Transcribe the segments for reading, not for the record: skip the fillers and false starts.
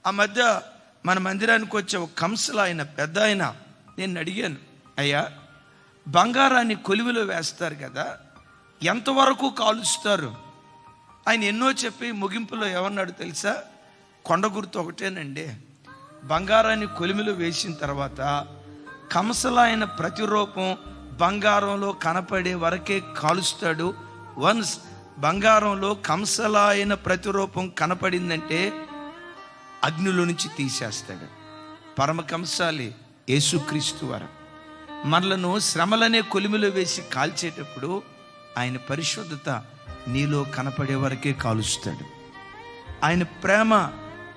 ఆ మధ్య మన మందిరానికి వచ్చే ఒక కంసల ఆయన, పెద్ద ఆయన, నేను అడిగాను, అయ్యా బంగారాన్ని కొలిమిలో వేస్తారు కదా, ఎంతవరకు కాలుస్తారు? ఆయన ఎన్నో చెప్పి ముగింపులో ఏమన్నాడు తెలుసా? కొండ గుర్తు ఒకటేనండి, బంగారాన్ని కొలిమిలో వేసిన తర్వాత కంసలాయన ప్రతిరూపం బంగారంలో కనపడే వరకే కాలుస్తాడు. వన్స్ బంగారంలో కంసలాయన ప్రతిరూపం కనపడిందంటే అగ్నిలో నుంచి తీసేస్తాడు. పరమ కంసాలి యేసుక్రీస్తు వారు మనలను శ్రమలనే కొలిమిలో వేసి కాల్చేటప్పుడు ఆయన పరిశుద్ధత నీలో కనపడే వరకే కాలుస్తాడు. ఆయన ప్రేమ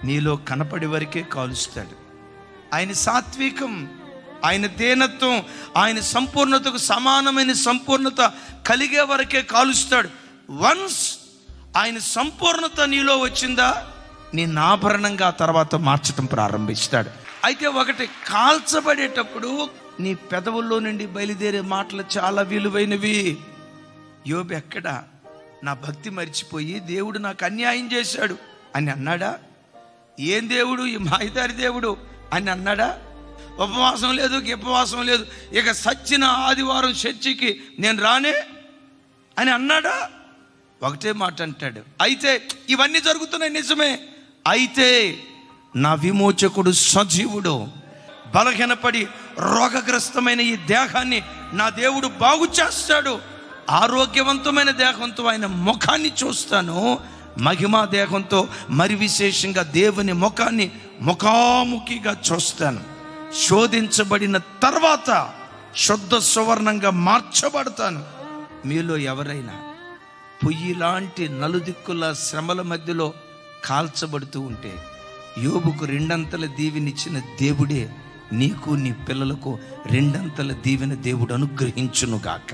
నీలో కనపడే వరకే కాలుస్తాడు. ఆయన సాత్వికం, ఆయన దీనత్వం, ఆయన సంపూర్ణతకు సమానమైన సంపూర్ణత కలిగే వరకే కాలుస్తాడు. వన్స్ ఆయన సంపూర్ణత నీలో వచ్చిందా, నీ ఆభరణంగా తర్వాత మార్చడం ప్రారంభిస్తాడు. అయితే ఒకటి, కాల్చబడేటప్పుడు నీ పెదవుల్లో నుండి బయలుదేరే మాటలు చాలా విలువైనవి. యోబు ఎక్కడ నా భక్తి మర్చిపోయి దేవుడు నాకు అన్యాయం చేశాడు అని అన్నాడా? ఏం దేవుడు, ఈ మాయదారి దేవుడు అని అన్నాడా? ఉపవాసం లేదు, ఉపవాసం లేదు, ఇక సచ్చిన ఆదివారం చర్చికి నేను రానే అని అన్నాడా? ఒకటే మాట అంటాడు, అయితే ఇవన్నీ జరుగుతున్నాయి నిజమే, అయితే నా విమోచకుడు సజీవుడు, బలహీనపడి రోగగ్రస్తమైన ఈ దేహాన్ని నా దేవుడు బాగు చేస్తాడు. ఆరోగ్యవంతమైన దేహంతో ఆయన ముఖాన్ని చూస్తాను, మహిమా దేహంతో మరి విశేషంగా దేవుని ముఖాన్ని ముఖాముఖిగా చూస్తాను. శోధించబడిన తర్వాత శుద్ధ సువర్ణంగా మార్చబడతాను. మీలో ఎవరైనా పొయ్యి లాంటి నలుదిక్కుల శ్రమల మధ్యలో కాల్చబడుతూ ఉంటే, యోబుకు 2 దీవెనిచ్చిన దేవుడే నీకు నీ పిల్లలకు 2 దీవెన దేవుడు అనుగ్రహించునుగాక.